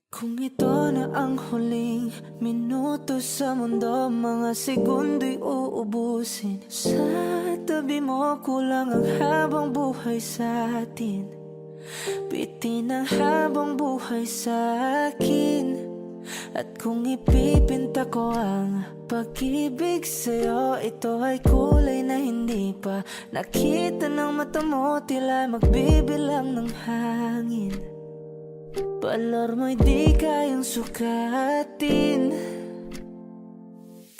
Kung ito na ang huling minuto sa mundo, mga segundo'y uubusin. Sa tabi mo, kulang ang habang buhay sa atin. Bitin ang habang buhay sa akin. At kung ipipinta ko ang pag-ibig sa'yo, ito ay kulay na hindi pa nakita ng mata mo, tila magbibilang ng hangin. Balor mo'y di kayang sukatin,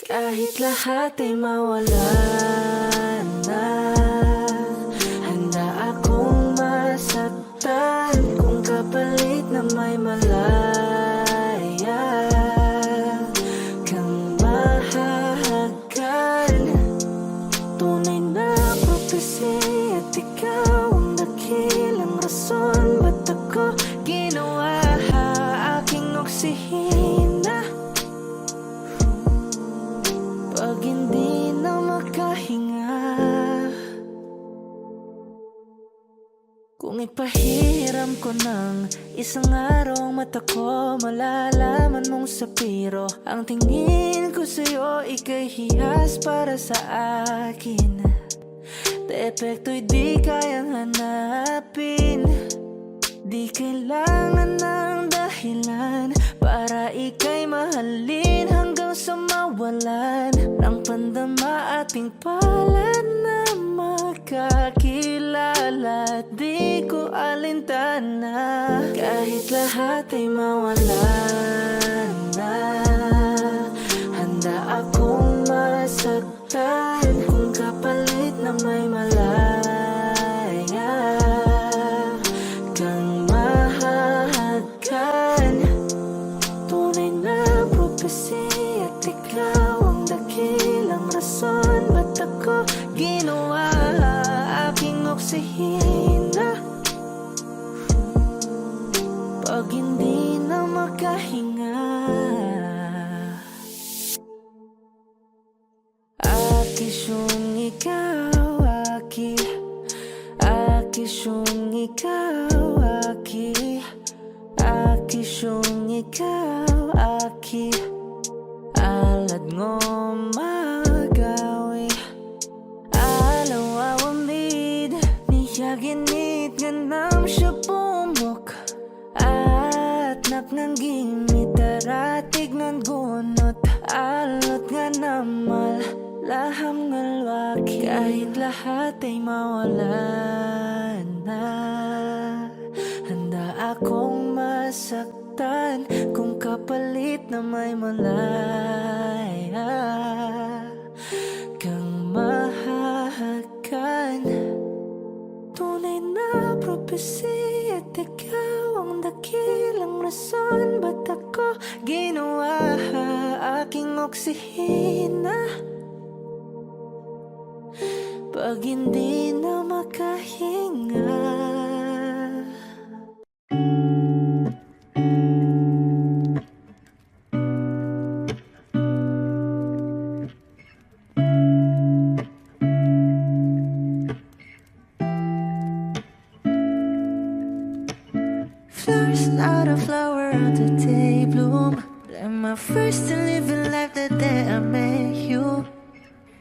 kahit lahat ay mawala na. Handa akong masaktan kung kapalit na may malaya kang mahahagan. Tunay na prophecy at ikaw ang dakilang rason ba't ako ginawa aking oksihina. Pag hindi na makahinga, kung ipahiram ko ng isang araw mata ko, malalaman mong sapiro ang tingin ko sa'yo, ika'y hiyas para sa akin. Depekto'y di kayang hanapin, di kailangan ng dahilan para ika'y mahalin hanggang sa mawalan ng pandama ating palad na magkakilala. Di ko alintana kahit lahat ay mawalan na. Handa akong masaktan kung kapalit na may malaya kang mahahagan. Tunay na prophecy at ikaw ang dakilang rason ba't ako ginawa aking oksihina. Pag hindi na makahinga, akisyong ikaw, akisyong ikaw, akisyong ikaw, alad ngo magawi alaw awamid niyaginit ganam siya pumok at naknanggimit daratig ng gunot alot nga namal laham ngalwaki. Kahit lahat ay mawalan na, handa akong masaktan kung kapalit na may malaya kang mahahagan. Tunay na prophecy at ikaw ang dakilang rason ba't ako ginawa aking oksihina. Pag hindi na makahinga, flowers not a flower on the day bloom. Like my first to live in life the day I met you.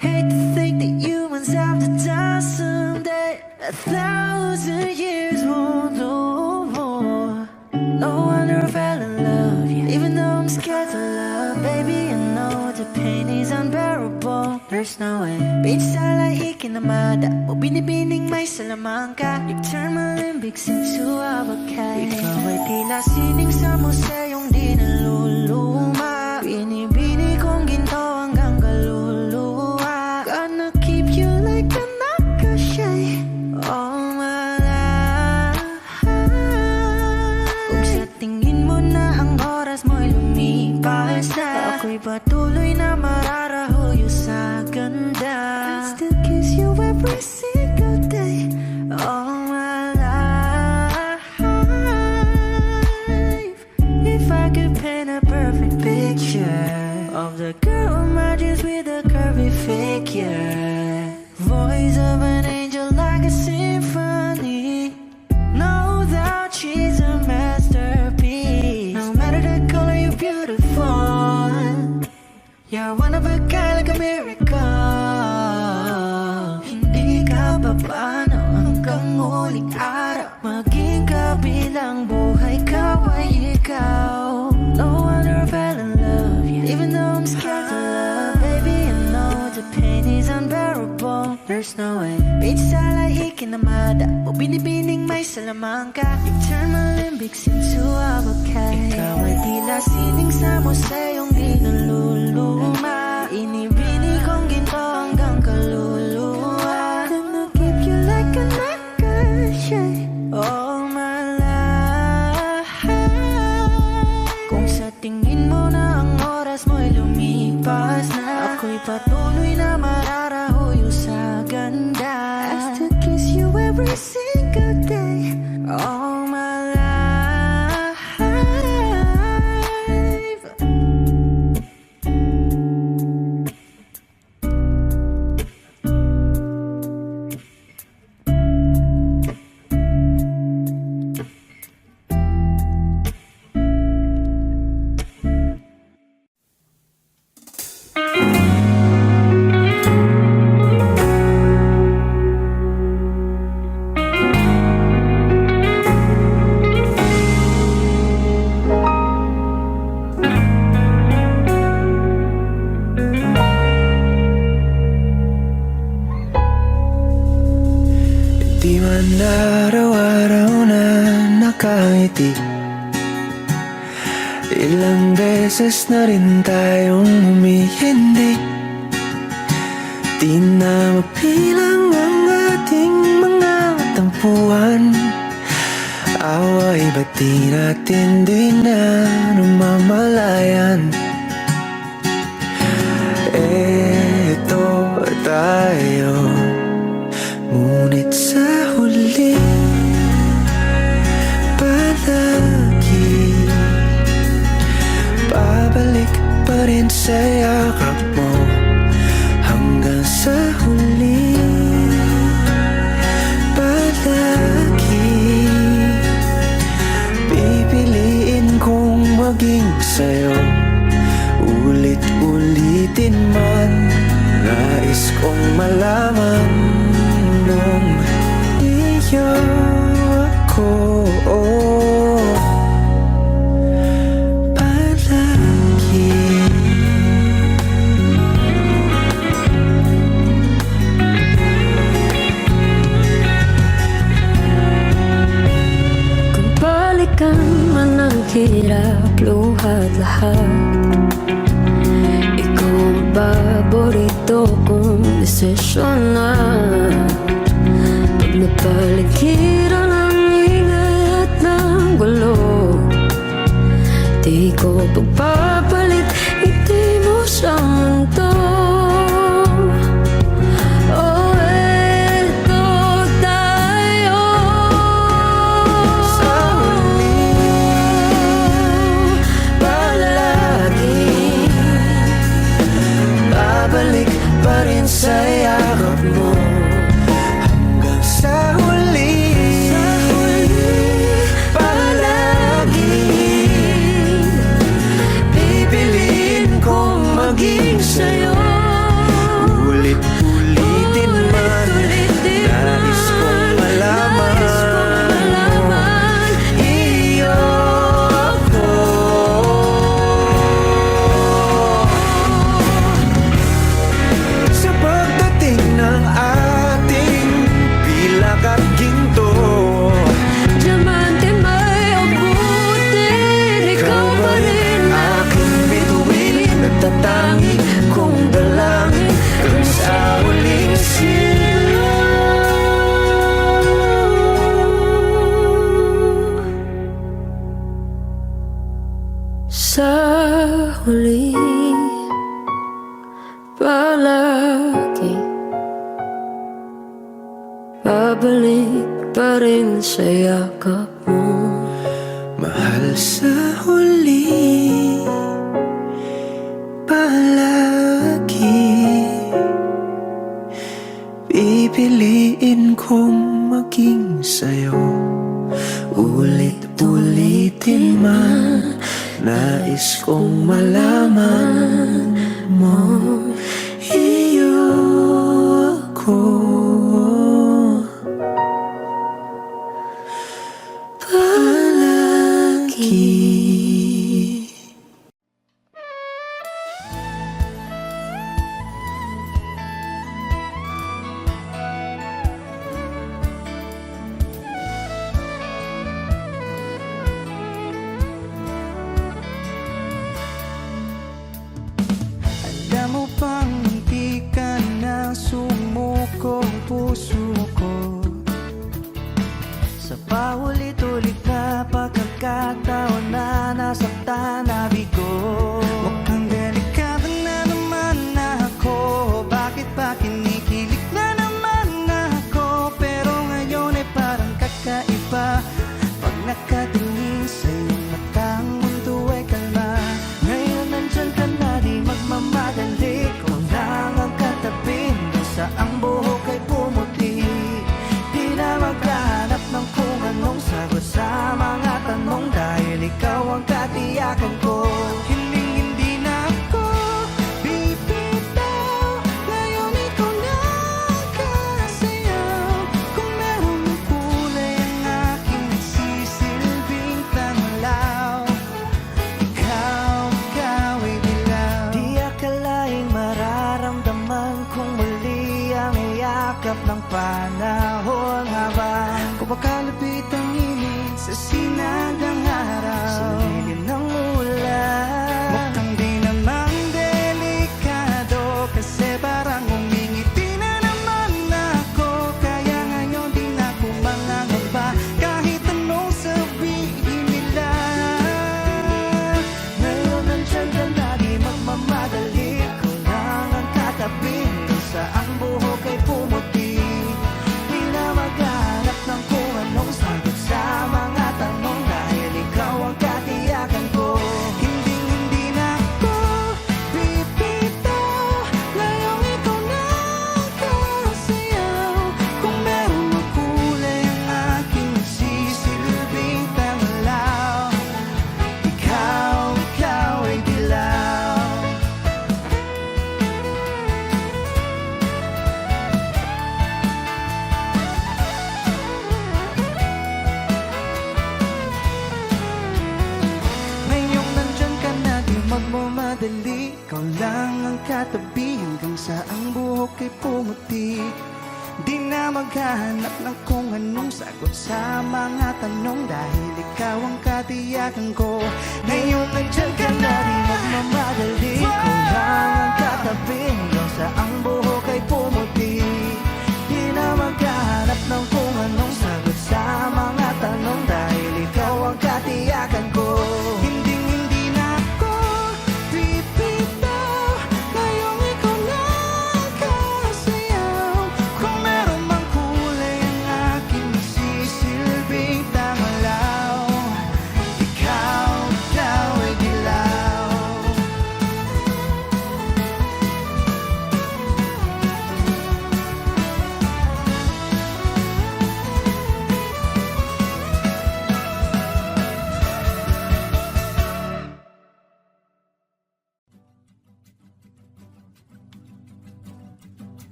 Hate to think that humans have the time someday. 1,000 years won't know more. No wonder I fell in love, yeah. Even though I'm scared to love, baby, I know the pain is unbearable. There's no way pinsala ikinamada o binibining may salamang ka. You turn my limbics into avocado. Ikaw ay tila sining sa museyong di naluluma. Binibini kong ginto hanggang kaluluwa. Gonna keep you like a nakashay all my life. Kung sa tingin mo na ang oras mo'y lumipas na, ako'y patuloy na mararahuyo sa ganda. I still kiss you every single day all my life. If I could paint a perfect picture of the girl in my dreams with a curvy figure, voice of an angel like a symphony, no doubt she's a masterpiece. No matter You're one of a kind like a miracle. Hindi ka papaano hanggang muling araw. Maging kabilang buhay ka ay ikaw. No wonder I fell in love, yeah. Even though I'm scared to love. Baby, I know the pain is unbearable. There's no way Pinsala ikinamada o binibining may salamangka. You turn my limbics into abakay. Ikaw ay tila sining sa museyong di naluluma. Inibini kong ginto hanggang kaluluwa. Gonna keep you like a necklace, yeah. All my life. Kung sa tingin mo na ang oras mo'y lumipas na, ako'y patuloy na mararahuyo sa ganda. I still kiss you every single day. All my life. Di man araw-araw na nakangiti. Ilang beses na rin tayong humihindi. Di na mapilang ang ating mga tampuhan. Away ba't di natin di na namamalayan? Eto tayo, ngunit sa huli palagi babalik pa rin sa yakap mo. Hanggang sa huli palagi pipiliin kong maging sa'yo. Ulit-ulitin man, nais kong malaman nung iyo ako palagi. Kung balikan man ang hirap, luhat lahat, ikaw ang paborito kong desisyon na. Pag napaligiran ang ingay at ng gulo, di ko pagpapalit ngiti mo sa mundo. Oh, eto tayo Sa huli palagi babalik pa rin sa yakap mo. Hanggang sa huli palagi pipiliin kong maging sa'yo. Ulit-ulitin man, nais kong malaman iyo ako. Sa pagdating ng ating pilak at ginto, diamante may abutin, ikaw pa rin aking bituin, nagtatangi kong dalangin hanggang sa huling silo. sa huli palagi babalik pa rin sa yakap mo. Mahal, sa huli palagi pipiliin kong maging sa'yo. Ulit-ulitin man, nais kong malaman mo. Iyo ako, palagi. Alam mo bang hindi ka na sumuko ang puso ko sa paulit-ulit na pagkakataon na nasaktan na bigo. Mukhang delikado na naman ako, bakit ba kinikilig na naman ako? Pero ngayon ay parang kakaiba pag nakatingin sa iyong mata, ang mundo ay kalma. Ngayon nandyan ka na, di magmamadali, kung lang ang katabi mo sa ang buhok ay pumuti. Di na maghanap ng kung anong sagot sa mga tanong, dahil ikaw ang katiyakan ko. Hindi na ako bibitaw, ngayon ikaw na ang kasayaw. Kung meron ng kulay ang aking nagsisilbing tanglaw, ikaw ay dilaw. Di akalaing mararamdaman kung muli ang iyakap ng panahon, habang kumakalapit ang init sa sinagang araw, sa lilim ng ulan. Mukhang di naman delikado, kasi parang umingiti na naman ako. Kaya ngayon di na ako mangangamba, kahit anong sabihin nila. Ngayon nandyan ka na, di magmamadali, kung lang ang katabi mo sa ang buhok ay pumuti. Di na maghanap ng kung anong sagot sa mga tanong, dahil ikaw ang katiyakan ko. Hindi na ako bibitaw, ngayong ikaw na ang kasayaw. Kung meron mang kulay ang aking nagsisilbing tanglaw, ikaw ay dilaw. Ngayong nandyan ka na, di magmamadali, ikaw lang ang katabi hanggang sa ang buhok ay pumuti. Di na maghahanap ng kung anong sagot sa mga tanong, dahil ikaw ang katiyakan ko. Ngayon nandyan ka na, di magmamadali, ikaw lang ang katabi hanggang sa ang buhok ay pumuti. Di na maghahanap ng kung anong sagot sa mga tanong, dahil ikaw ang katiyakan ko. Hindi na ako bibitaw, ngayong ikaw na ang kasayaw. Kung meron mang kulay ang aking nagsisilbing tanglaw, ikaw ay dilaw.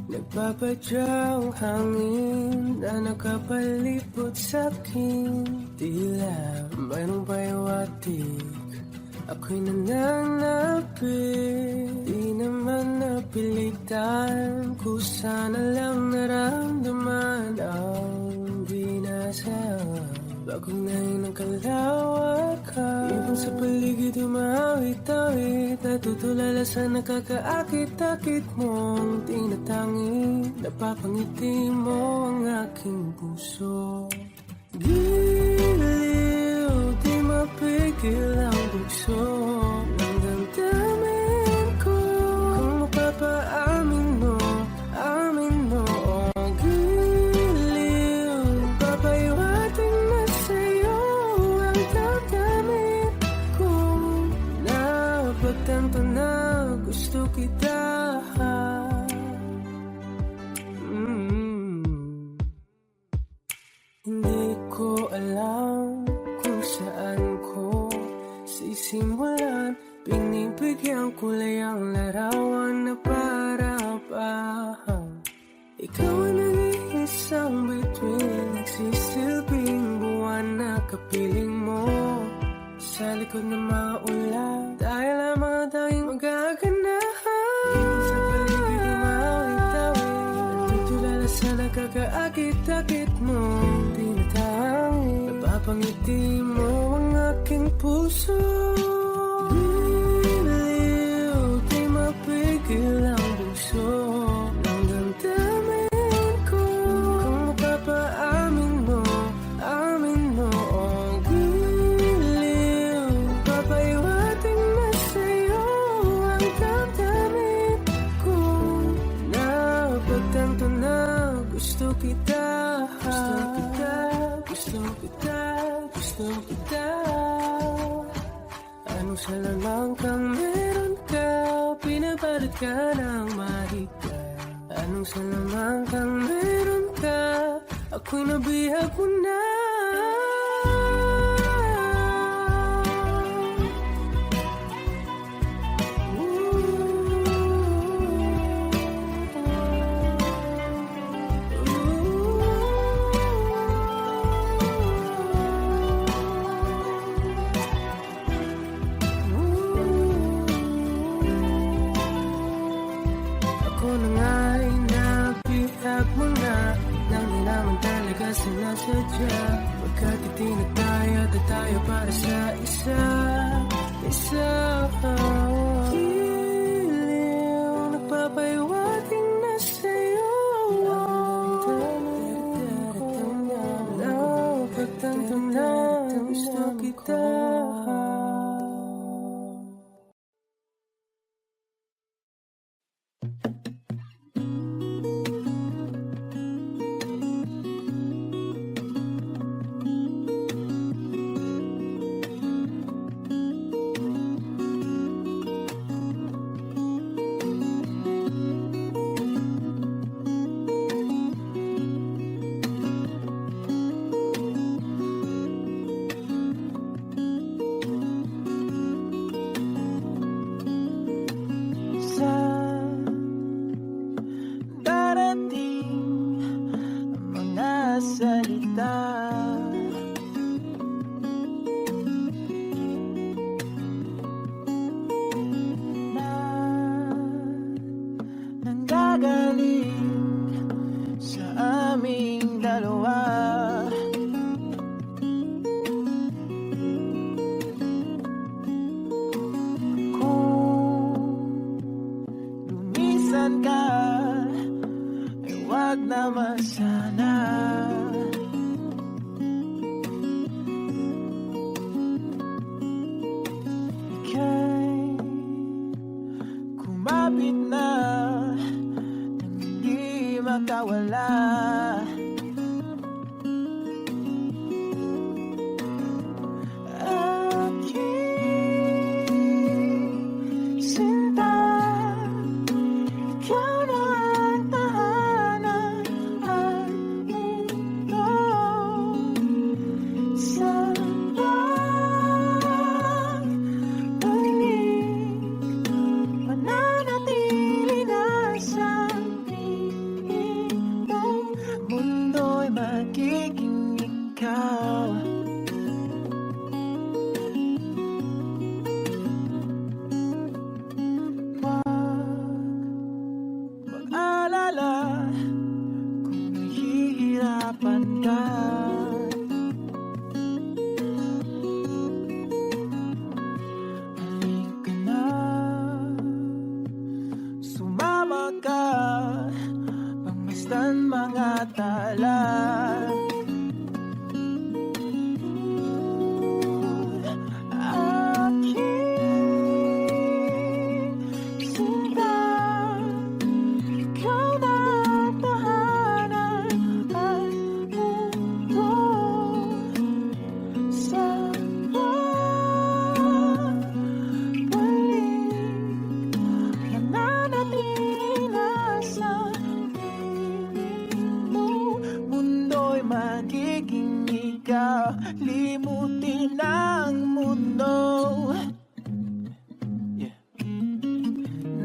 Nagpapadyang hangin na nakapalipot sa'kin, tila mayroong pahiwatig, ako'y nananapit. Di naman napilitan, kusa na lang naramdaman ang binasa. Bagong nahin ang kalawakan, ibang sa paligid umawit-awit, natutulala sa nakakaakit-akit mong tinatangi. Napapangiti mo ang aking puso, giliw, di mapigil ang bugso ng damdamin ko. Kung mapapaamin mo, amin mo, oh, giliw, papahiwatig na sa'yo ang damdamin ko. Napagtanto na gusto kita. Hindi ko Ikaw ang nag-iisang bituin, nagsisilbing buwan na kapiling mo sa likod ng mga ulan. Dahil lamang tayong magaganahan sa paligid ng mawit-tawid, nagtutulala sa nakakaakit-akit mo. Tinatangi, napapangiti mo ang aking puso. Liliw, di mapigil ang bugso ng damdamin ko. Kung mapapaamin mo, amin mo. Oh, giliw, papaiwating na sa'yo ang damdamin ko. Napagtanto na gusto kita, gusto kita, gusto kita, gusto kita. Anong salamang kang meron ka, pinapalit ka ng mahika. Anong salamang kang meron ka, ako'y nabihag mo na. Ako na nga'y nabihag mo na, nang di naman talaga sinasadya. Pagkat itinataya at tayo para sa isa. Giliw, nagpapaiwating na sa'yo ang damdamin ko. Napagtanto na gusto kita.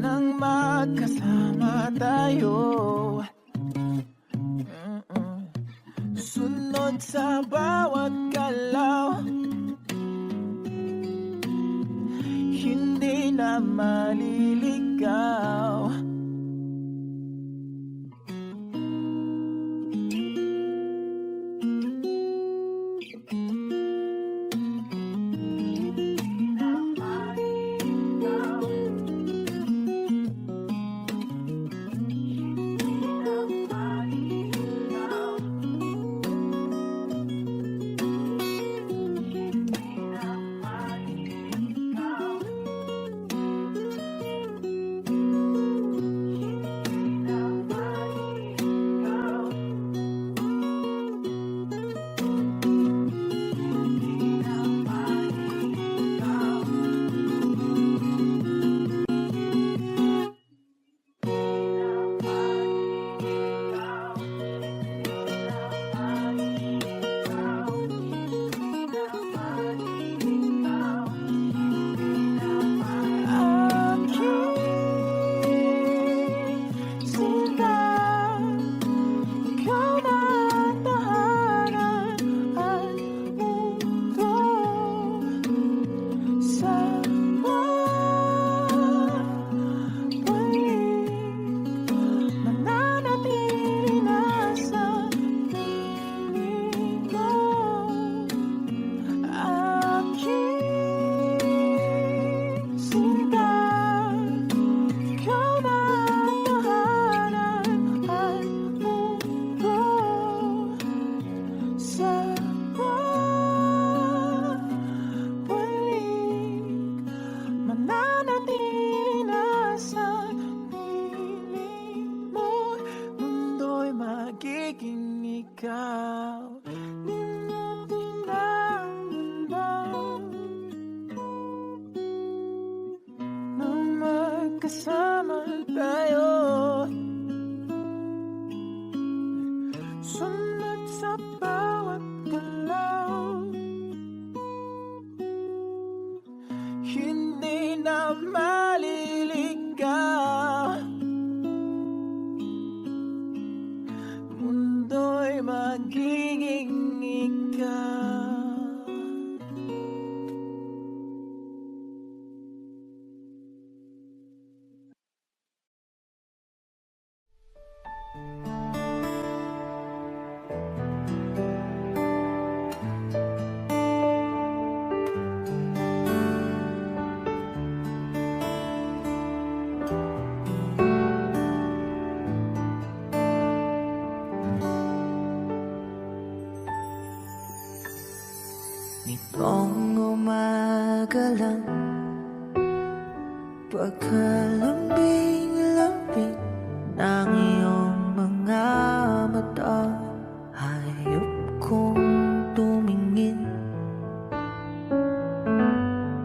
Nang magkasama tayo, Sunod sa bawat galaw, hindi na maliligaw. Kasama tayo, sunod sa bawat galaw, hindi na maliligaw. Mundo'y magiging ikaw. Nitong umaga lang, pagkalambing-lambing ng iyong mga mata, hayop kong tumingin.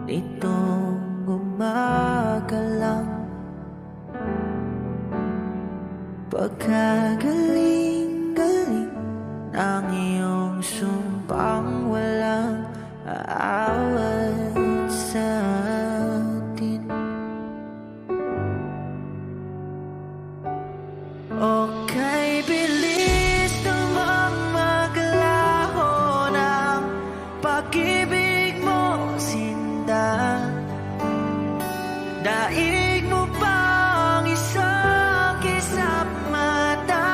Nitong umaga lang, pagkagaling-galing ng iyong sumpang walang aawat sa atin. Okay, bilis namang maglaho ng pag-ibig mo, sinta. Daig mo pang isang kisap mata.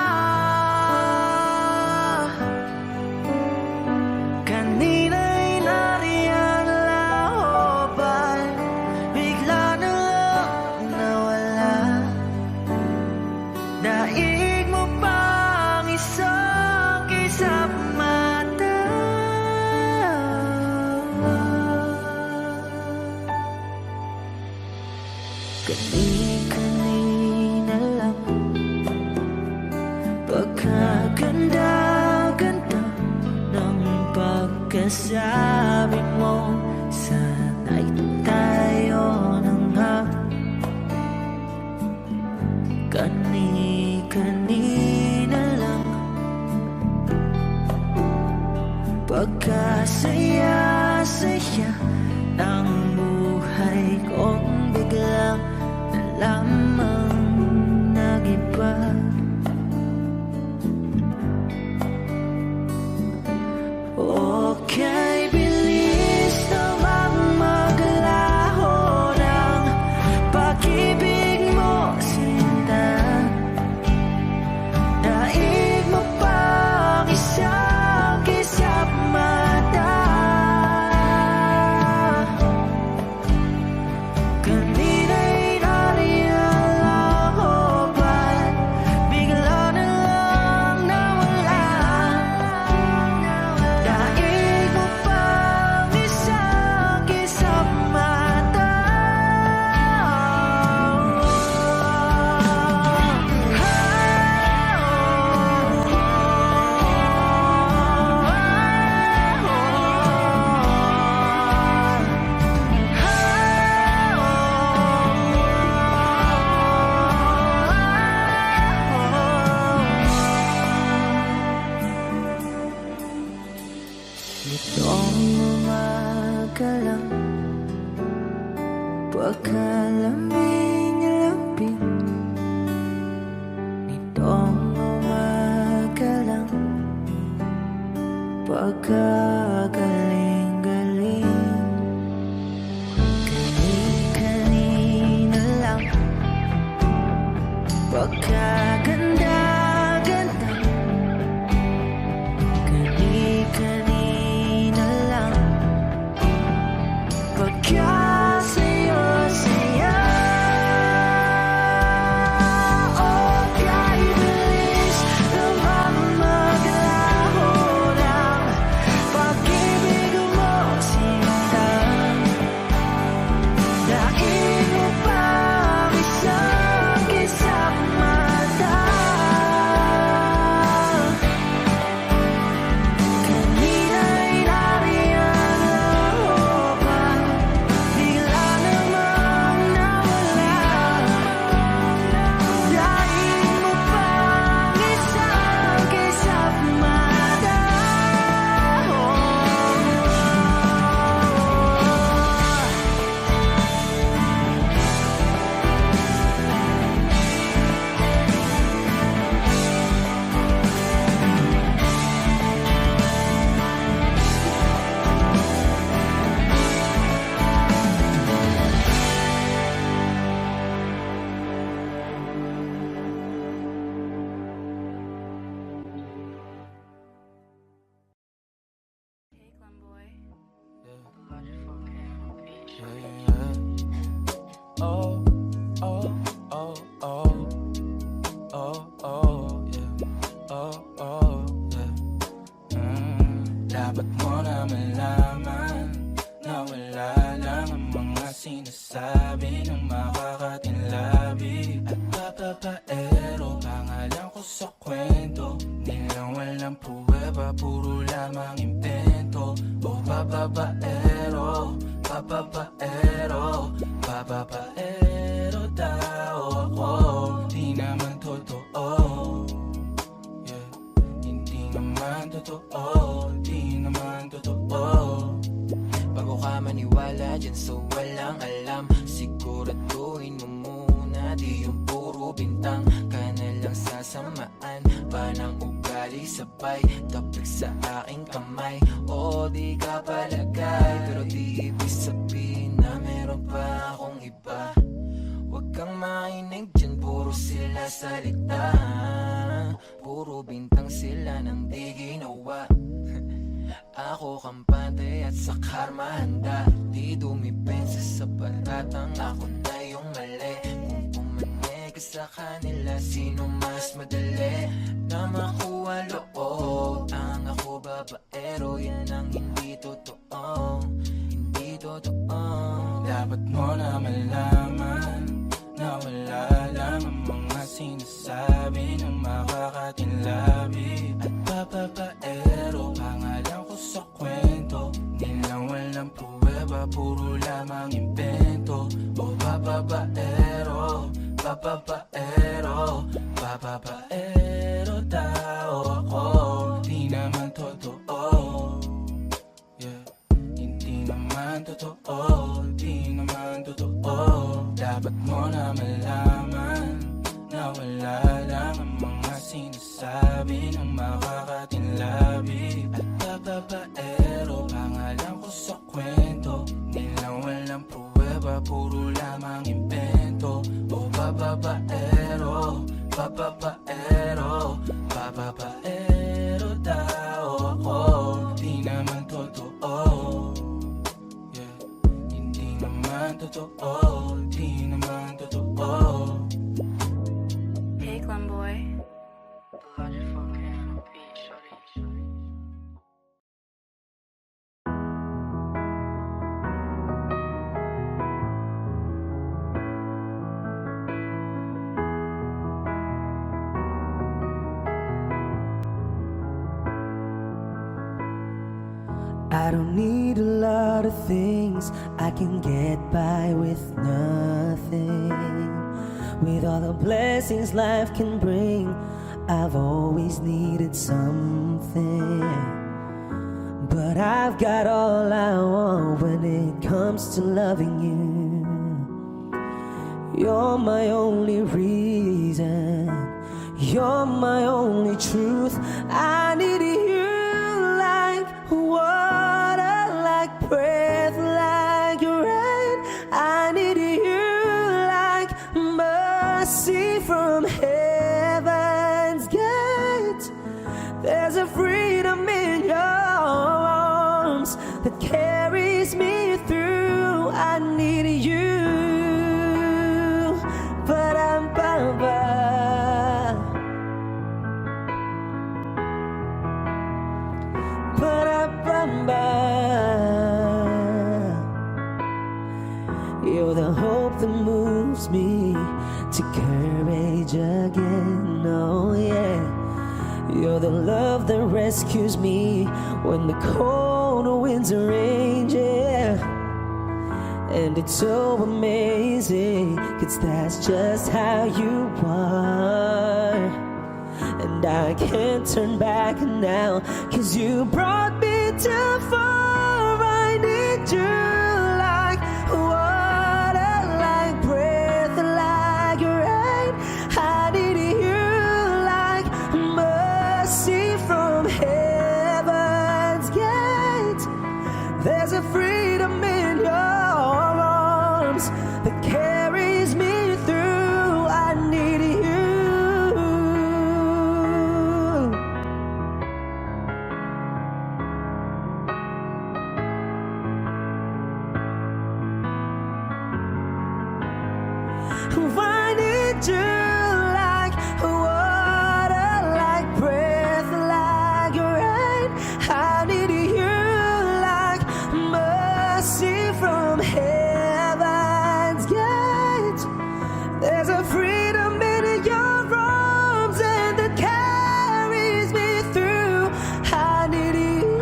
Kanina'y nariyan lahoban, bigla na lang nawala. Daig mo pang isang kisap mata. Kani-kanina lang, pagkaganda-ganda ng pagkasabi mo, sana'y tayo na nga. Kani-kanina lang, pagkasaya-saya ng buhay kong biglang lamang nag-iba. Pagkalambing-lambing nitong umaga lang, pagkagaling-galing kani-kanina lang, pagkaganda-ganda kani-kanina lang, pagkasaya-saya. Oh, kahit bilis naman maglaho ng pag-ibig mo, sinta. Dahil mo pang isang kisang mata. Kanina'y nariyan ako pa, bigla namang nawala. Dahil mo pang isang kisang mata. Oh, oh, oh, oh, oh, oh, yeah. Oh, oh, yeah. Dapat mo na malaman na wala lang ang mga sinasabi ng makakatinlabi at papapaero. Pangalan ko sa kwento, nilang walang pruweba, puro lamang invento. Oh, papapaero, papapaero, papapaero tao ako. Di naman totoo, yeah. Hindi naman totoo, di naman totoo. Bago ka maniwala dyan so walang alam, siguraduhin mo muna di yung puro bintang ka na lang sasamaan pa ng ugali sabay tapik sa aking kamay. O di ka palagay pero di ibig sabihin na meron pa akong iba. Huwag kang mainig dyan, puro sila salita, puro bintang sila nang di ginawa. Ako kampante at sa karma handa, di dumipensa sa batatang ako na yung mali. Kung pumanig ka sa kanila, sino mas madali na makuha loob? Ang ako babaero, yan ang hindi totoo, hindi totoo. Dapat mo na malaman na wala lang ang mga sinasabi ng makakatinlabi at papapaero. Pangalan ko sa kwento, nilang walang pruweba, puro lamang invento. O papapaero, papapaero, papapaero tao ako. Di naman totoo, yeah. Hindi naman totoo, di naman totoo. Dapat mo na malaman na wala lang ang mga sinasabi ng makakatinlabi at papapaero. Pangalan ko sa kwento, nilang walang pruweba, puro lamang invento. O papapaero, papapaero, papapaero tao ako. Di naman totoo, yeah. Hindi naman totoo, di naman totoo. Hey, Glenboy. I don't need a lot of things, I can get by with nothing. With all the blessings life can bring, I've always needed something. But I've got all I want when it comes to loving you. You're my only reason, you're my only truth. I need you like water, like breath, like rain. I need you like mercy from heaven's gate. There's a freedom in your arms that carries me through. I need you. Ba-dum-ba-ba. Ba-da-ba-ba. You're the hope that moves me to courage again. Oh yeah. You're the love that rescues me when the cold winds rage. Yeah. And it's so amazing, 'cause that's just how you are. And I can't turn back now, 'cause you brought me too far. I need you like water, like breath, like rain. I need you like mercy from heaven's gate. There's a freedom in your arms that carries me through. I need you. I need you like water, like breath, like rain. I need you like mercy from heaven's gate. There's a freedom in your arms and that carries me through. I need you.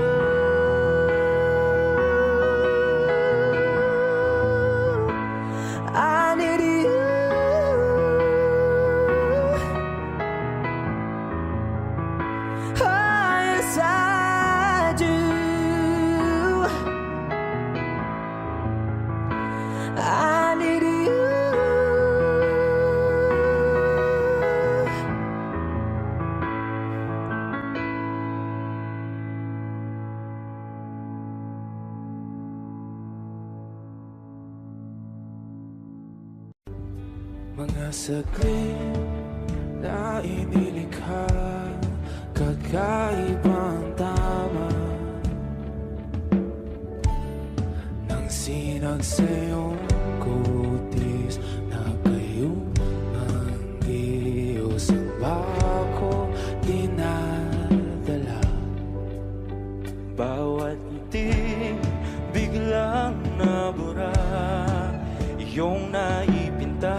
I need you. Oh, yes, I do. I need you. Mga saglit na inilikha, kakaibang tama nang sinag sa iyong kutis na kayong Diyos ang bako dinadala. Bawat ngiti biglang nabura, iyong naipinta.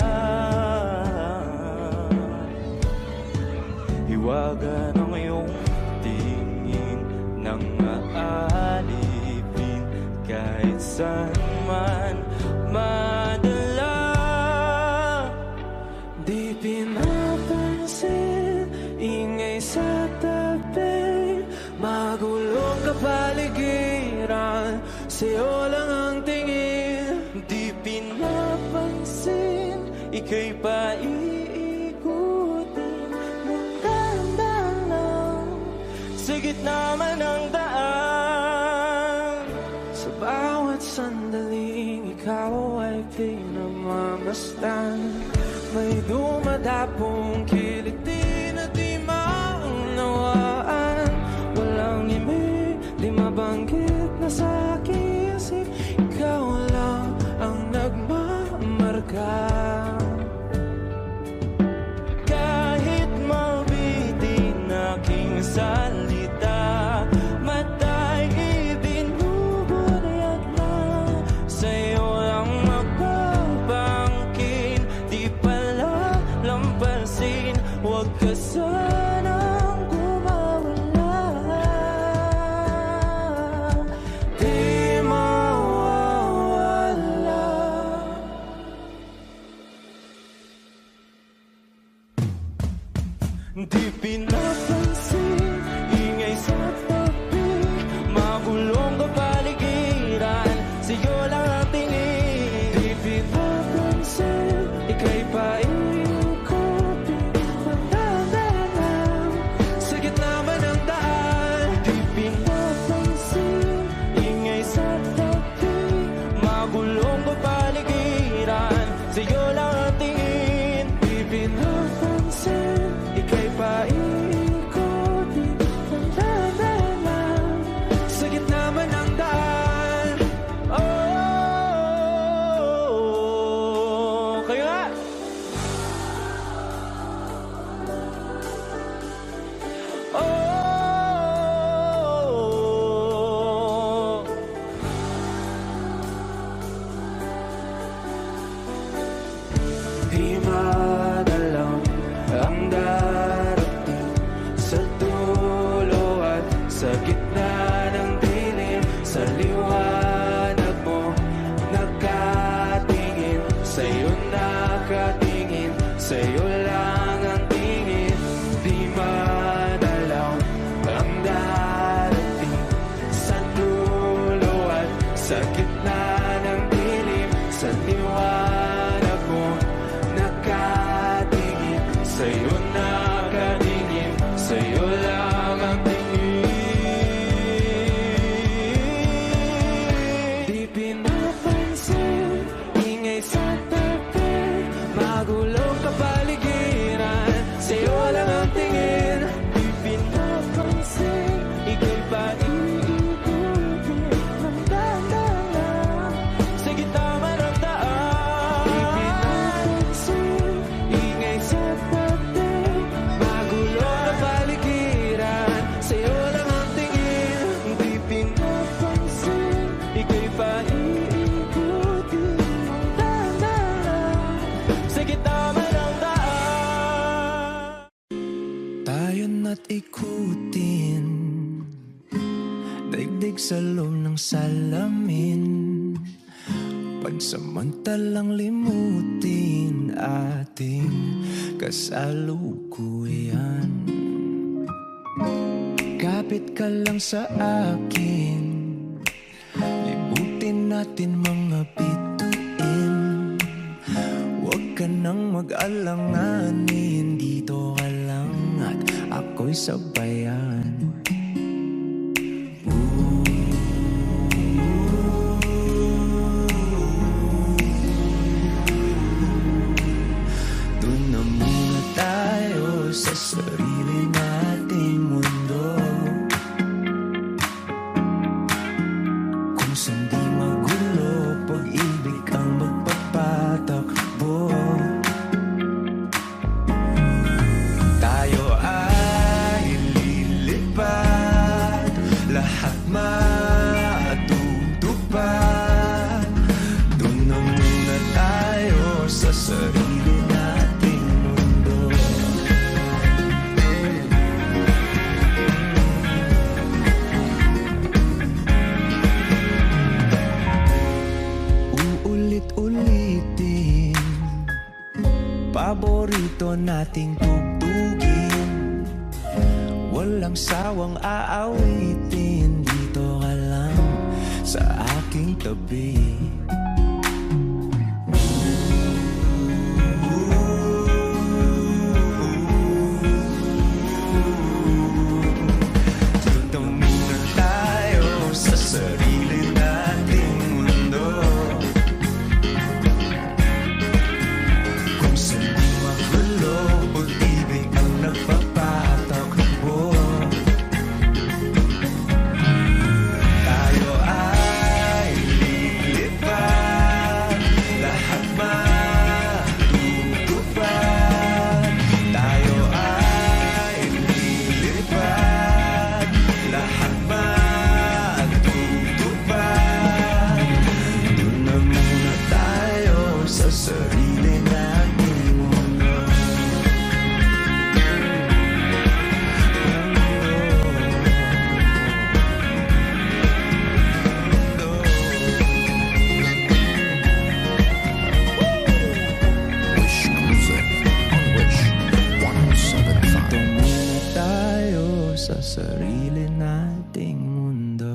Hiwaga ng iyong tingin nang aalipin kahit saan man madala. Di pinapansin, ingay sa tabi, magulong kapaligiran, sa'yo lang ang tingin. Di pinapansin, ika'y paiikutin ng dahan-dahan sa gitna man ng daan. Sa bawat sandaling ikaw ay pinamamasdan, may dumadapong kilig di na di maunawaan. Walang imig, di mabanggit na sa aking isip, ikaw lang ang nagmamarka. Kahit mabitin aking salita, matay ibinubunayag na, sa'yo lang magbabangkin. Di pala lampasin, huwag ka sanang gumawala. Di mawawala. Di pinapansin, Sa gitna ng dilim, sa liwanag mo nakatingin, sa'yo nakatingin, sa'yo lang ang tingin. Di madalaw ang darating sa dulo at sa gitna ng dilim, sa liwanag mo nakatingin, sa'yo nakatingin, sa'yo lang ang tingin. Di pinapansin, ingay sa tabi, magulong kapaligiran, sa'yo lang ang tingin. Di pinapansin, ika'y pa iikutin ng dahan-dahan sa gitna man ng daan. Di pinapansin, ingay sa tabi, magulong kapaligiran, sa'yo lang ang tingin. Di pinapansin, ika'y pa iikutin ng dahan-dahan sa gitna man ng daan. Tayo na't ikutin, daigdig sa loob ng salamin, pansamantalang limutin ating kasalukuyan. Kapit ka lang sa akin, libutin natin mga bituin. Huwag ka nang mag-alanganin, dito ka lang at ako'y sabayan. Doon na muna tayo sa sarili nating mundo, kung saan di magulo, pag-ibig ang magpapatakbo. Tayo ay lilipad, lahat matutupad. Doon na muna tayo sa sarili nating mundo. Uulit-ulitin, paborito nating tugtugin, walang sawang aawitin, dito ka lang sa aking tabi. Doon muna tayo sa sarili nating mundo, kung saan di magulo, pag-ibig ang nagpapatakbo. Tayo ay lilipad, lahat matutupad. Tayo ay lilipad, lahat matutupad. Doon na muna tayo sa sarili nating mundo. Wish Music on Wish 107.5. Doon muna tayo sa sarili nating mundo.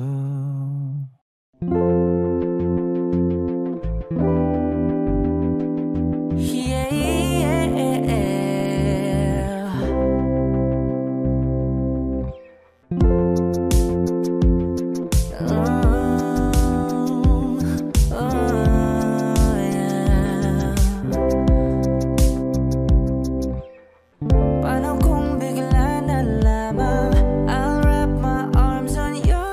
Parang kung bigla na lamang I'll wrap my arms on your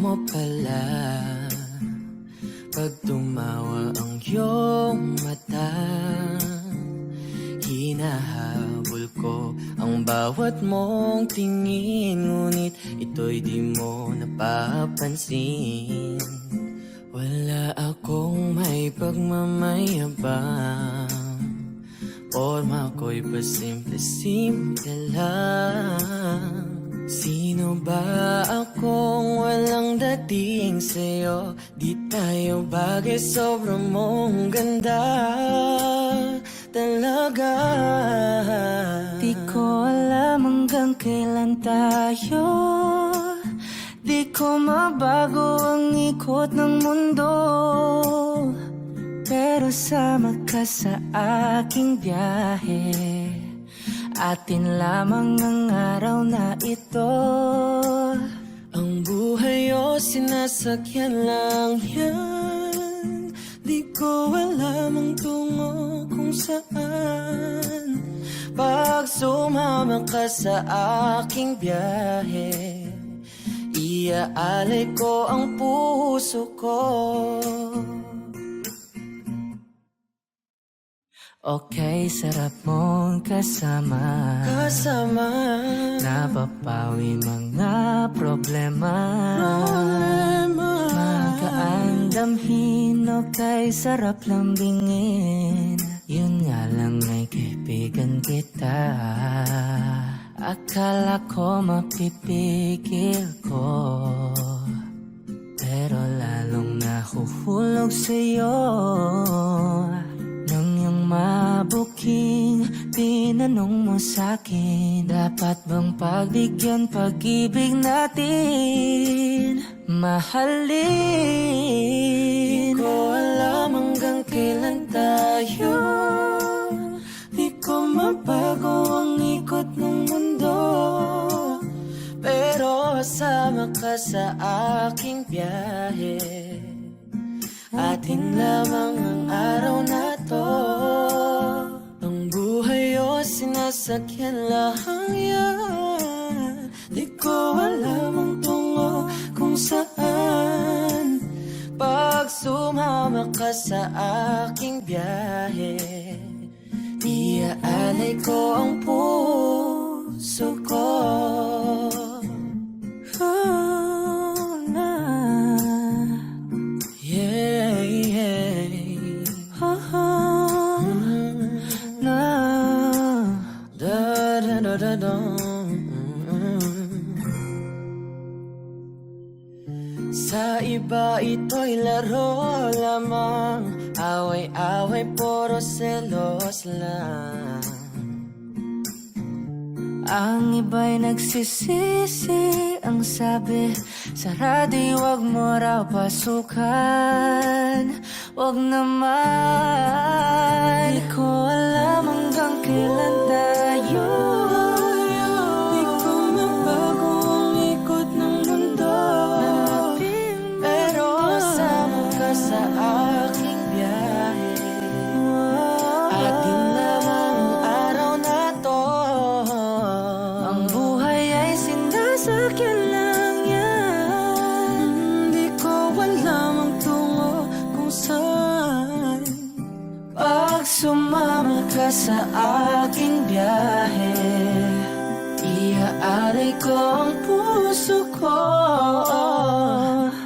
mo pala pag tumawa ang iyong mata. Hinahabol ko ang bawat mong tingin, ngunit ito'y di mo napapansin. Wala akong may pagmamayabang, forma ko'y pasimple-simple lang. Sino ba akong walang dating sa'yo? Di tayo bagay, sobrang mong ganda talaga. Di ko alam hanggang kailan tayo, di ko mabago ang ikot ng mundo, pero sama ka sa aking biyahe. Atin lamang ang araw na ito. Ang buhay o sinasakyan lang yan, di ko alam ang tungo kung saan. Pag sumama ka sa aking biyahe, iaalay ko ang puso ko. Okay, sarap mong kasama, napapawi mga problema. Magaan damhin, okay, sarap lambingin. Yun nga lang ay kaibigan kita. Akala ko mapipigil ko, pero lalong nahuhulog sa'yo. Nang yung mabuking tinanong mo sa'kin, dapat bang pagbigyan pag-ibig natin, mahalin? Di ko alam hanggang kailan tayo, di ko mabago ang ikot ng mundo, pero sama ka sa aking biyahe. Atin lamang ang araw na to. Ang buhay o sinasakyan lang yan, di ko alam ang tungo kung saan. Pag sumama ka sa aking biyahe, iaalay ko ang puso ko. Sa iba ito'y laro lamang, away-away puro selos lang. Ang iba'y nagsisisi, ang sabi sa radyo, wag mo raw pasukan. Wag naman, di ko alam hanggang kailan tayo, Di ko mabago ang ikot ng mundo, pero sama ka sa aking biyahe. Atin lamang ang araw na to. ang buhay ay sinasakyan lang yan. Di ko alam ang tungo kung saan. Pag sumama ka sa aking biyahe, iaalay ko ang puso ko.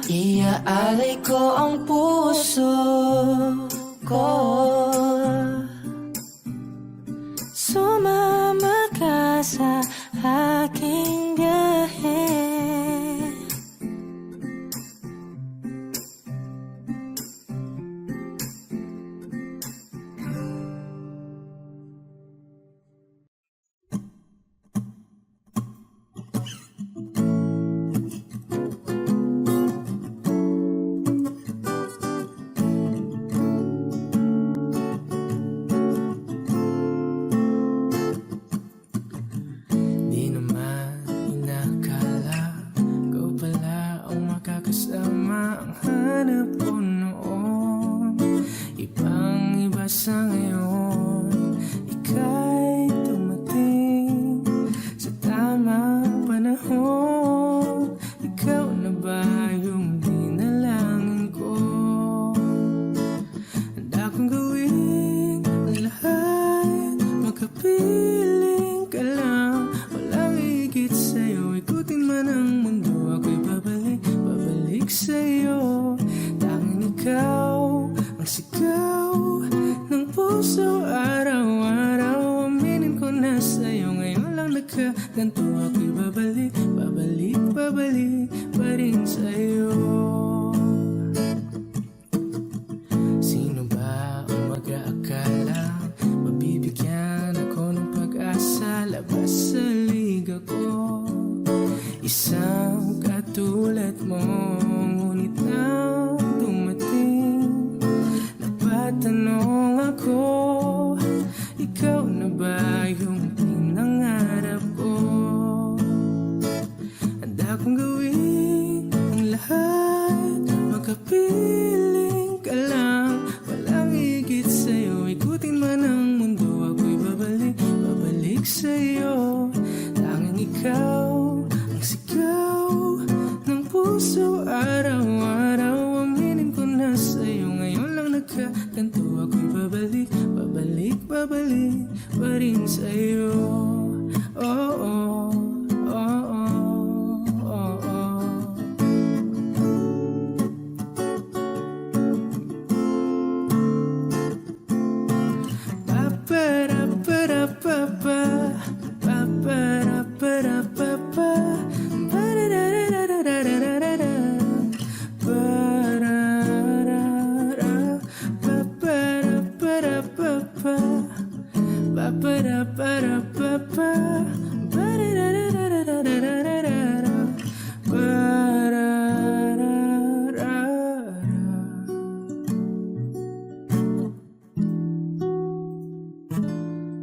Iaalay ko ang puso ko. Sumama ka sa aking biyahe. Di naman inakala ikaw pala ang makakasama ang hanap ko noon. Ibang iba sa ngayon, ika'y dumating sa tamang panahon. Ikaw na ba yung kong gawin ang lahat, makapiling ka lang. Walang higit sa'yo, ikutin man ang mundo. Ako'y babalik sa'yo. Tanging ikaw ang sigaw ng puso. Araw-araw aminin ko na sa'yo. Ngayon lang nagkaganto. Ako'y babalik pa rin sa'yo. Sino ba ang mag-aakala mabibigyan ako ng pag-asa? Labas sa liga ko, isang katulad mo. Ngunit nang dumating, napatanong ako, ikaw na ba yung pinangarap ko? Handa kong gawin ang lahat, makapiling ka lang. Walang higit sa'yo, ikutin man ang mundo. Ako'y babalik sa'yo. Tanging ikaw ang sigaw ng puso. Araw-araw aminin ko na sa'yo. Ngayon lang nagkaganto. Ako'y babalik pa rin sa'yo. Oh, oh, oh, oh, oh, oh.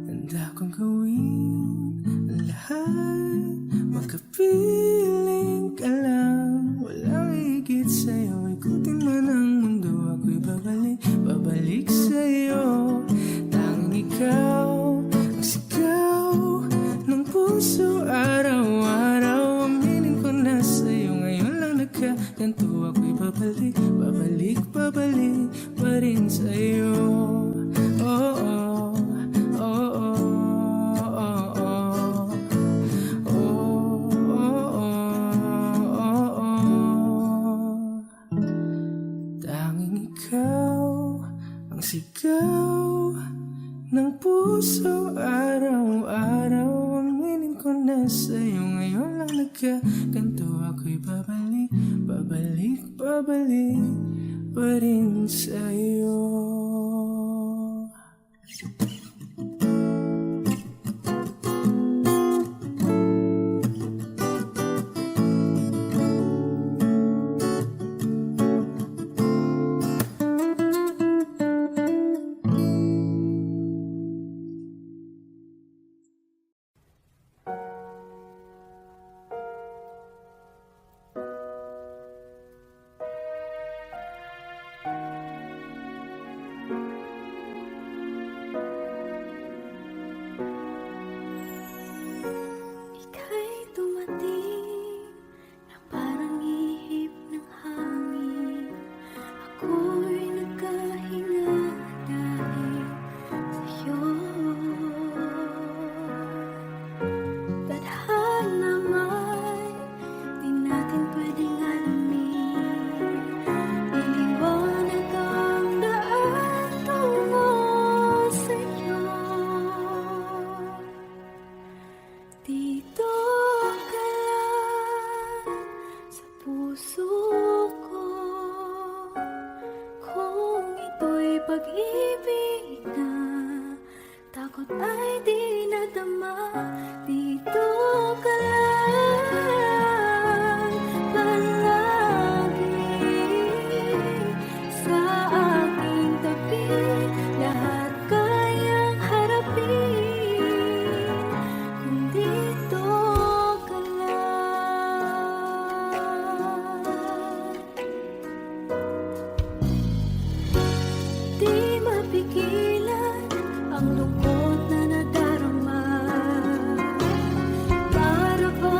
Handa kong gawin ang lahat, makapiling ka lang. Walang higit sa'yo, ikutin man ang mundo. Ako'y babalik sa'yo. Tanging ikaw ang sigaw ng puso. Araw-araw aminin ko na sa'yo. Ngayon lang nagkaganto. Ako'y babalik pa rin sa'yo. Oh, oh, oh, oh, oh, oh. Oh, oh, oh, oh. Tanging ikaw ang sigaw ng puso. Araw-araw aminin ko na sa'yo. Ngayon lang nagkaganto. Ako'y babalik pa rin sa'yo. Ika'y dumating na parang ihip ng hangin. Ako'y nagkahinga dahil sa'yo. Tadhana may di natin pwedeng alamin. Iliwanag ang daan tungo sa'yo. Dito ka lang sa puso ko. Kung ito'y pag-ibig na, takot ay di nadama. Dito ka lang palagi sa aking tabi. Lahat kayang harapin kung dito ka lang. Di mapigilan ang lungkot na nadarama. Para ba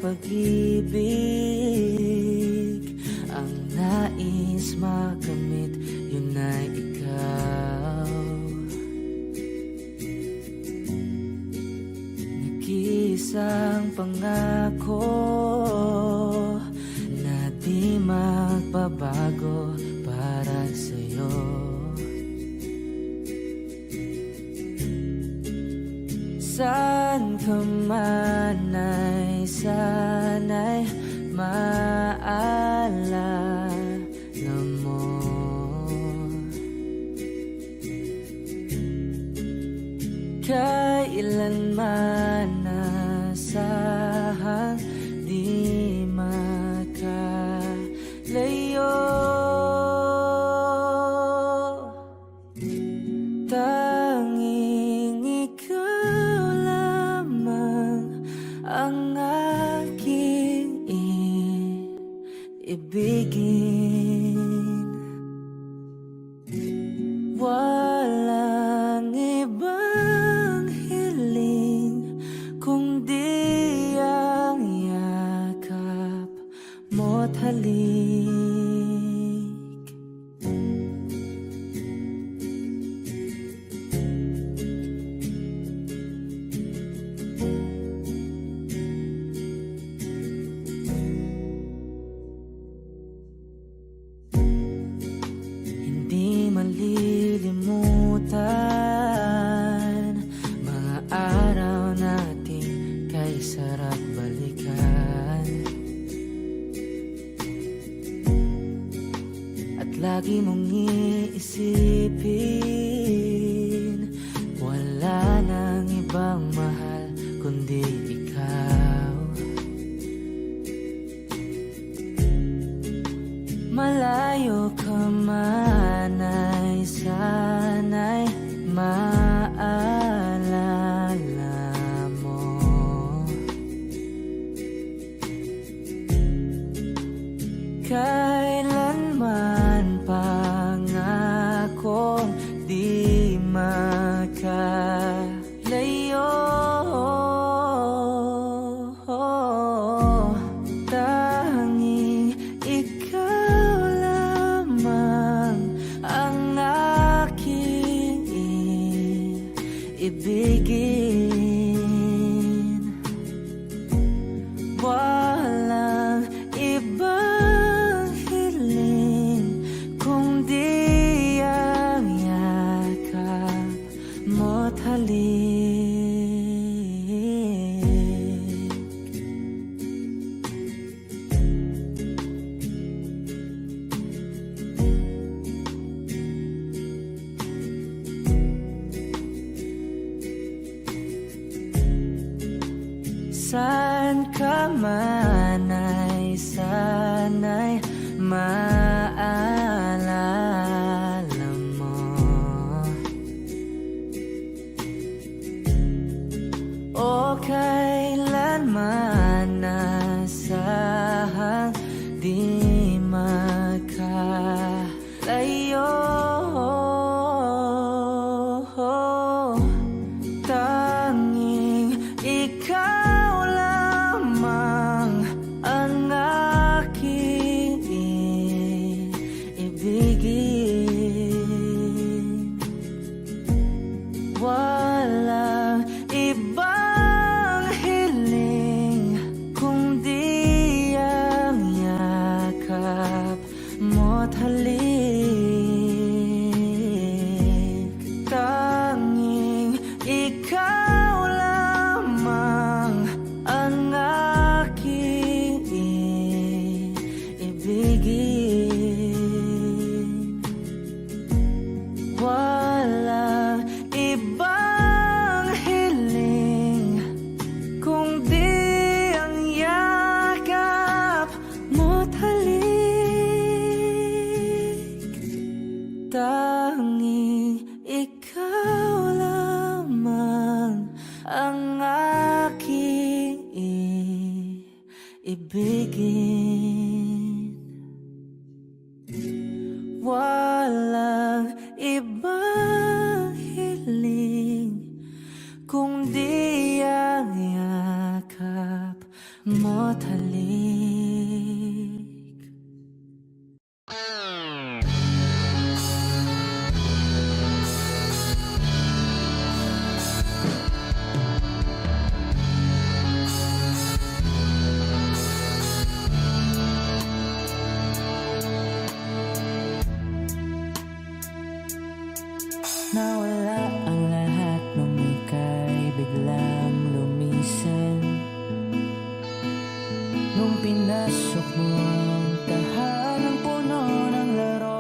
pag-ibig ang nais makamit, yun ay ikaw. Nag-iisang pangako na di magbabago para sa'yo. Saan ka man ay sana'y maalala mo. Kailanman nasahang di makalayo. Tanging ikaw lamang ang aking ibigin. Walang ibang hiling kundi ang yakap mo't halik. Hindi malilimutan mga araw nating kay sarap balikan. At lagi mong iisipin, wala nang ibang mahal kundi ikaw. Malayo ka man ay sana'y maalala mo. Kailanman pangakong di makalayo. Tanging ikaw lamang ang aking ibigin. Walang ibang hiling kundi ang yakap mo't halik. Saan ka man ay sana'y maalala mo. O kailanman nasahang di makalayo. Tanging ikaw lamang Nawala ang lahat nung ika'y biglang lumisan. Nung pinasok mo ang tahanang puno ng laro,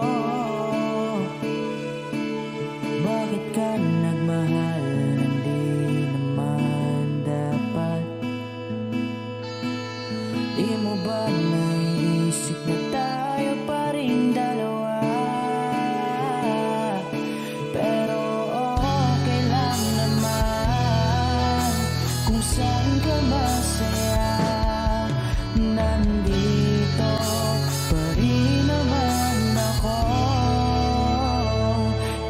bakit ka nagmahal nang di naman dapat? Di mo ba naisip na tayo pa rin dalawa? Pero okay lang naman kung saan ka masaya. Nandito pa rin naman ako,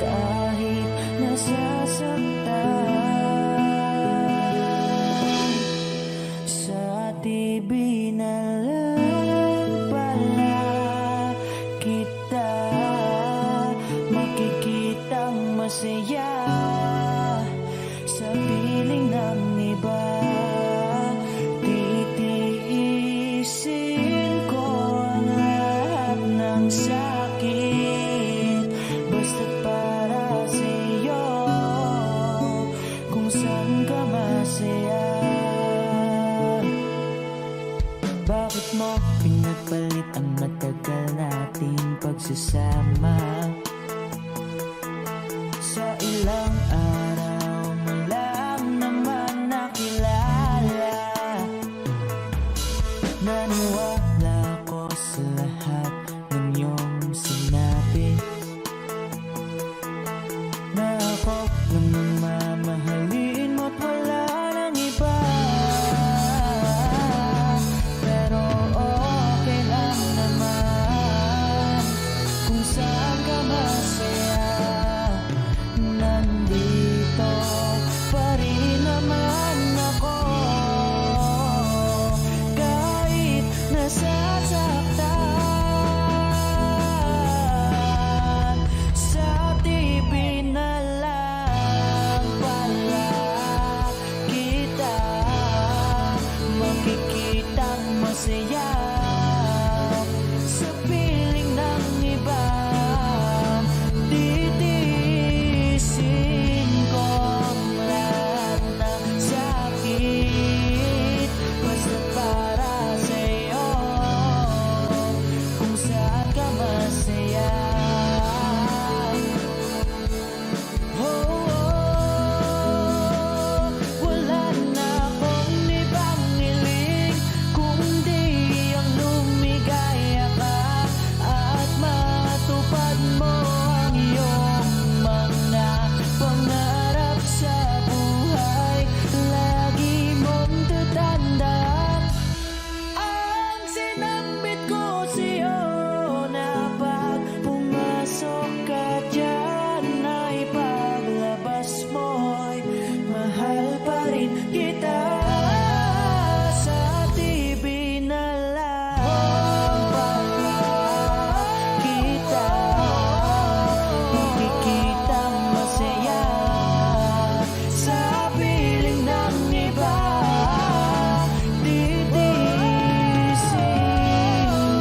kahit nasasaktan. Sa TV na lang pala kita makikitang masaya. Sa piling ng iba, titiisin ko ang lahat ng sakit, basta't para sa'yo, kung saan ka masaya. Bakit mo pinagpalit ang matagal nating pagsasama? Sa ilang araw mo lang naman nakilala. Naniwala ko sa lahat ng iyong sinabi, na ako lang ang mamahalin mo't wala nang iba. Pero okay lang naman kung saan ka masaya. Nandito pa rin naman ako, kahit nasasaktan. Sa TV na lang pala kita makikitang masaya. Sa piling ng iba, titiisin ko ang lahat ng sakit, basta para sa'yo, kung saan ka masaya. Wala na akong ibang hiling kundi ang lumigaya ka at matupad mo ang iyong mga pangarap sa buhay. Lagi mong tatandaan ang sinambit ko sa'yo, na pag pumasok ka dyan ay paglabas mo'y mahal pa rin kita. Sa TV na lang pala kita makikitang masaya. Sa piling ng iba, titiisin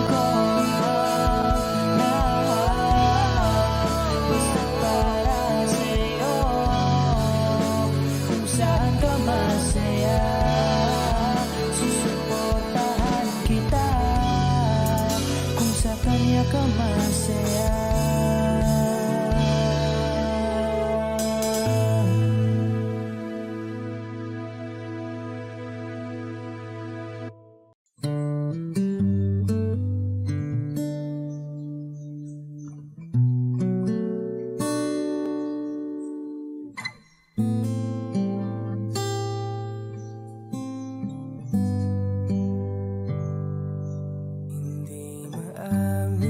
ko ang lahat, basta para sa'yo, kung saan ka masaya. Susuportahan kita kung sa kanya ka masaya. Hindi maamin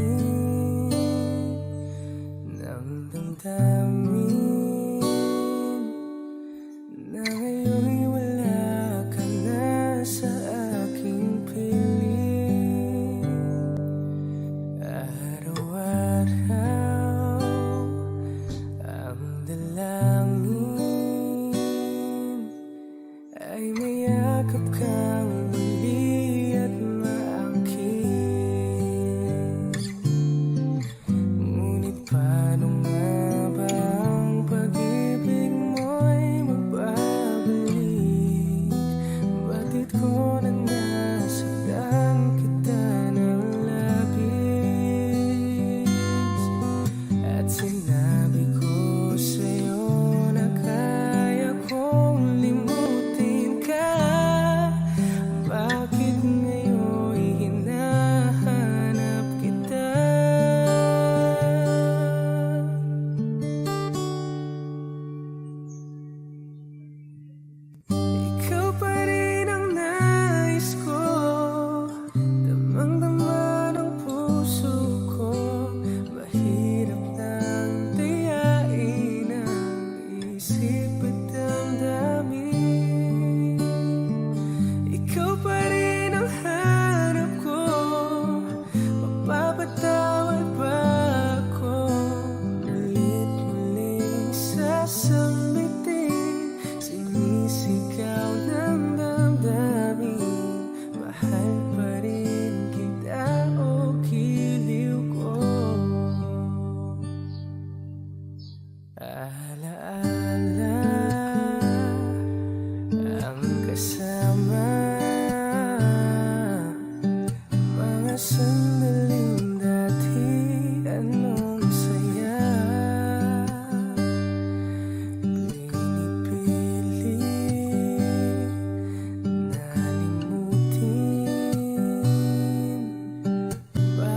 ng damdamin na ngayon'y wala ka na sa aking piling. Araw-araw ang dalangin ay mayakap kang muli at maangkin. Ngunit paano nga ba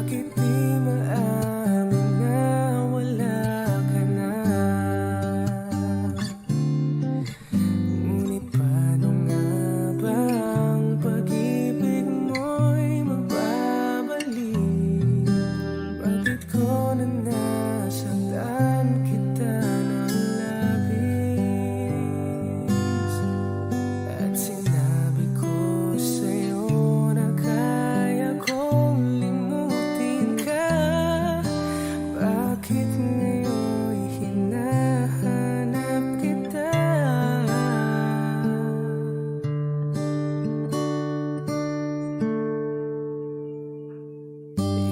Bakit di maamin na wala ka na? Ngunit paano nga ba ang pag-ibig mo'y magbabalik? Bakit ko na nasaktan kita ng labis? At sinabi ko sa'yo na kaya kong limutin ka. Bakit ngayon'y hinahanap kita?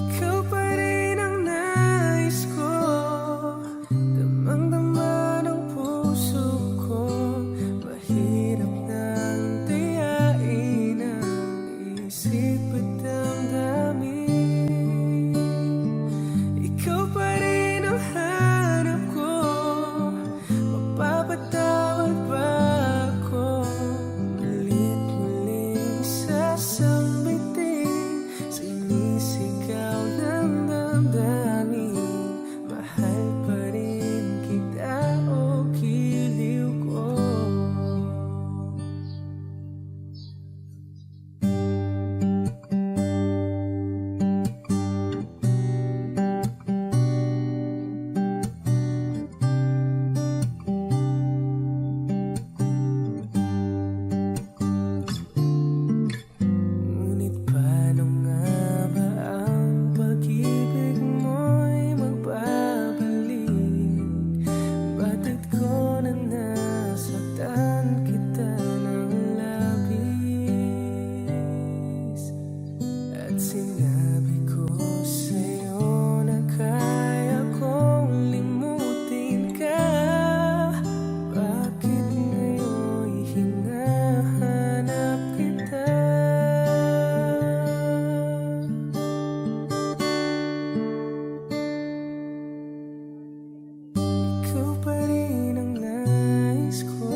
Ikaw pa rin ang nais ko, damang-dama ng puso ko. Mahirap nang tiyain ang isip at damdamin. Ikaw pa rin ang hanap ko, mapapatawad ba ako? Ulit-muling sasambitin, sinisigaw ng damdamin. Mahal pa rin kita o giliw ko. Ngunit paano nga ba ang pag-ibig mo'y magbabalik? Bakit ko na nasaktan kita ng labis? At sinabi ko sa'yo na kaya kong limutin ka. Bakit ngayon'y hinahanap kita? Ikaw pa rin ang nais ko,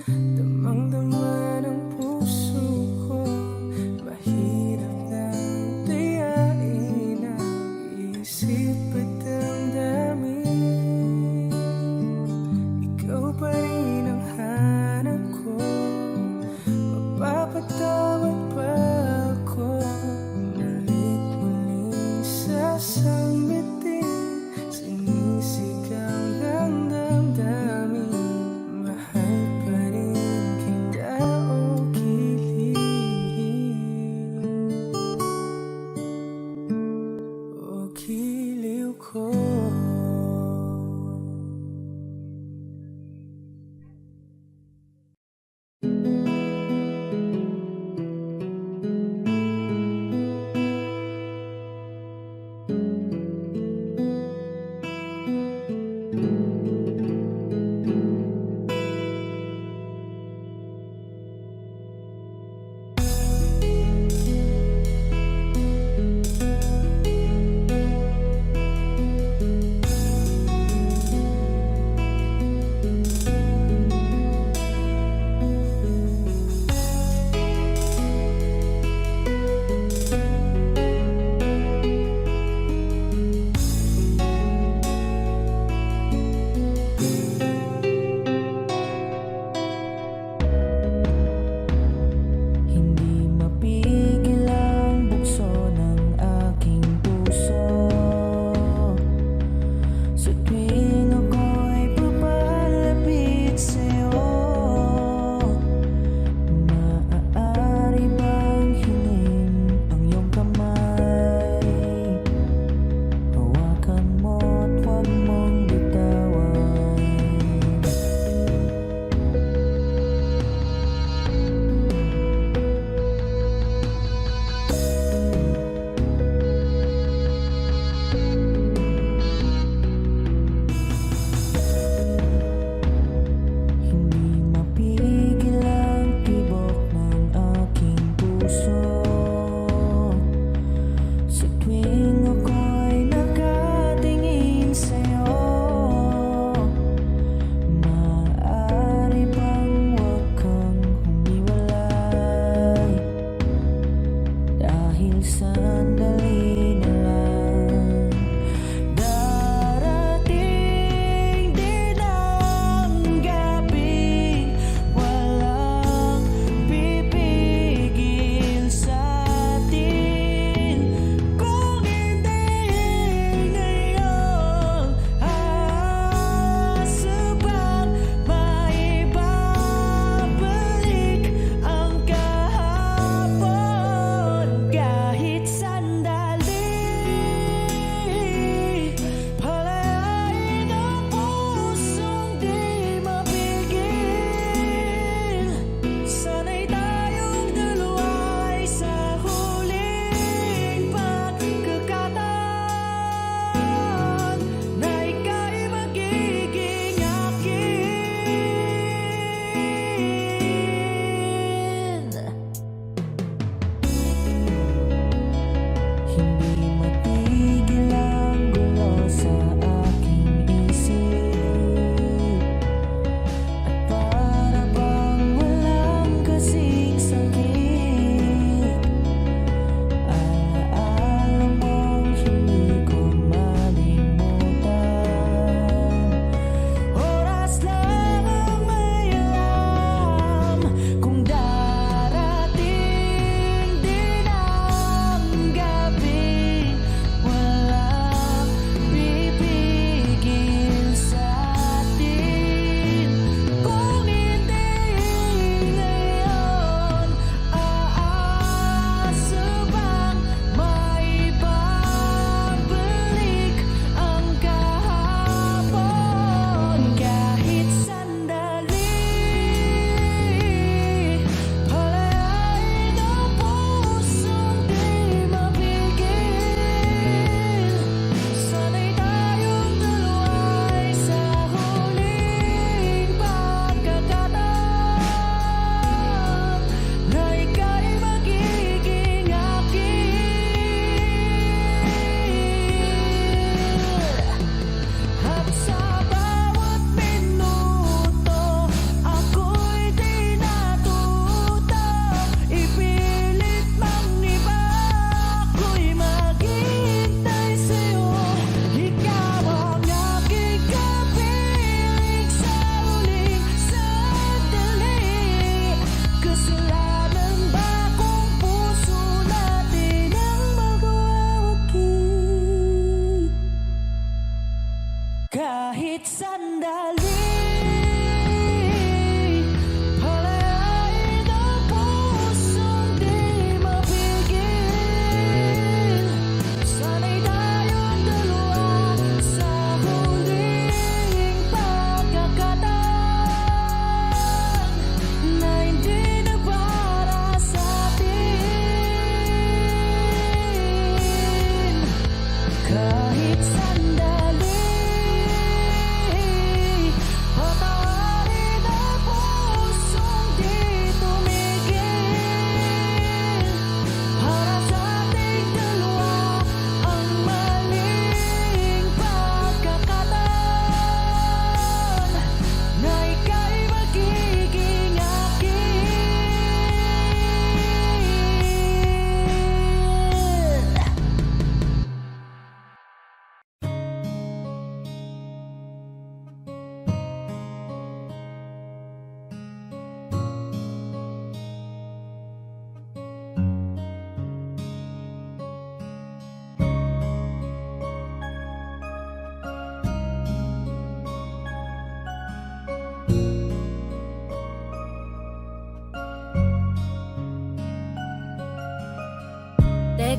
damang-dama ng puso ko. Mahirap nang tiyain ang isip at damdamin. Ikaw pa rin ang hanap ko, mapapatawad ba ako? Ulit-muling sasambitin, sinisigaw ng damdamin. Mahal pa rin kita o giliw ko. Sandali na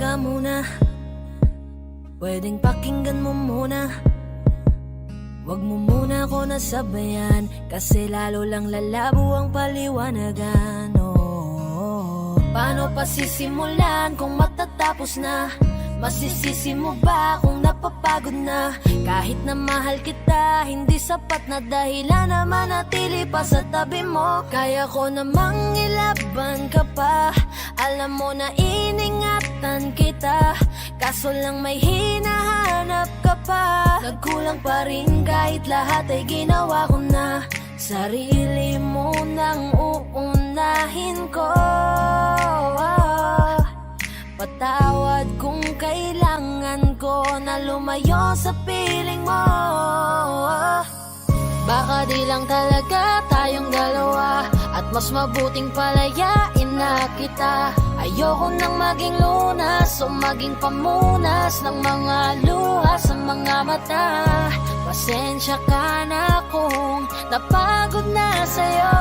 teka muna, pwedeng pakinggan mo muna. Wag mo muna ako nasabayan, kasi lalo lang lalabo ang paliwanagan. Oh, paano pa sisimulan kung matatapos na? Masisisi mo ba kung napapagod na? Kahit na mahal kita, hindi sapat na dahilan na manatili pa sa tabi mo. Kaya ko namang ilaban ka pa, alam mo na iningatan kita, kaso lang may hinahanap ka pa. Nagkulang pa rin kahit lahat ay ginawa ko na. Sarili mo nang uunahin ko. Patawad kung kailangan ko na lumayo sa piling mo. Baka di lang talaga tayong dalawa, at mas mabuting palayain na kita. Ayoko nang maging lunas o maging pamunas ng mga luha sa mga mata. Pasensya ka na kung napagod na sa'yo.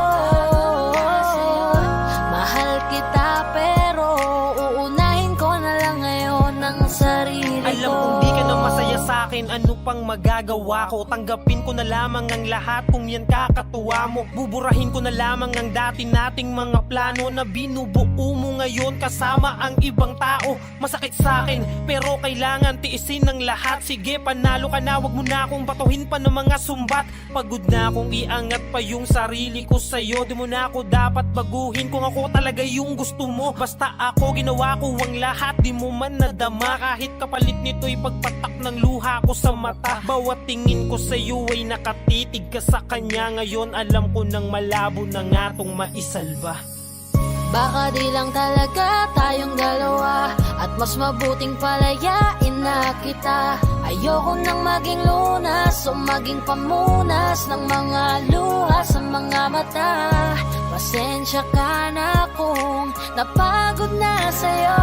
Mahal kita pero uunahin ko na lang ngayon ang sarili ko. Alam kong di ka na masaya sa'kin, ano pang magagawa ko? Tanggapin ko na lamang ang lahat kung yan kakatuwa mo. Buburahin ko na lamang ang dati nating mga plano na binubuo mo ngayon kasama ang ibang tao. Masakit sa'kin pero kailangan tiisin ng lahat. Sige, panalo ka na, wag mo na akong batuhin pa ng mga sumbat. Pagod na akong iangat pa yung sarili ko sa'yo. Di mo na ako dapat baguhin kung ako talaga yung gusto mo. Basta ako, ginawa ko ang lahat, di mo man nadama. Kahit kapalit nito'y pagpatak ng luha ko sa mata. Bawat tingin ko sa'yo ay nakatitig ka sa kanya. Ngayon alam ko nang malabo na nga tong maisalba. Baka di lang talaga tayong dalawa, at mas mabuting palayain na kita. Ayoko nang maging lunas o maging pamunas ng mga luha sa mga mata. Pasensya ka na kung napagod na sa'yo.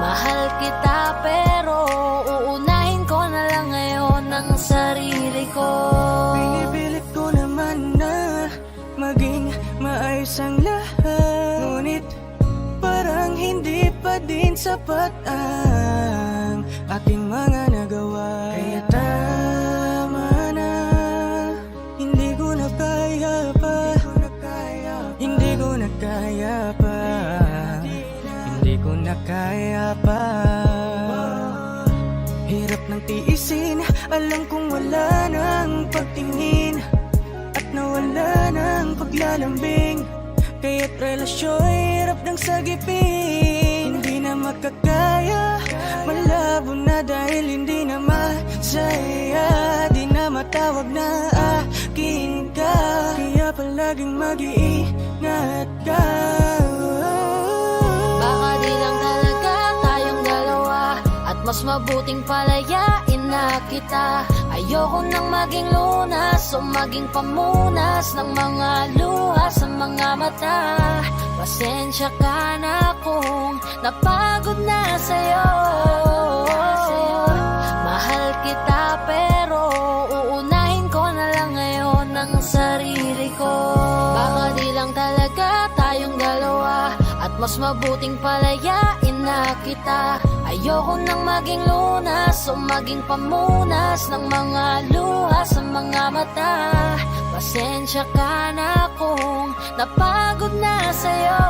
Mahal kita pero uunahin ko na lang ngayon ang sarili ko. Pinipilit ko naman na maging maayos ang lahat, ngunit parang hindi pa din sapat ang aking mga nagawa. Kaya tama na, hindi ko na kaya pa, hindi ko na kaya pa, hindi ko na kaya pa. Hirap ng tiisin, alam kong wala nang pagtingin at nawala ng paglalambing. Kaya't relasyo'y hirap ng sagipin. Hindi na makakaya, malabo na dahil hindi na masaya. Di na matawag na akin ka, kaya palaging mag-iingat ka. Baka di lang talaga tayong dalawa, at mas mabuting palayain na kita. Ayoko nang maging lunas o maging pamunas ng mga luha sa mga mata. Pasensya ka na kung napagod na sa'yo. Mahal kita pero uunahin ko na lang ngayon ang sarili ko. Baka di lang talaga tayong dalawa, at mas mabuting palayain na kita. Ayoko nang maging lunas o maging pamunas ng mga luha sa mga mata. Pasensya ka na kung napagod na sa'yo.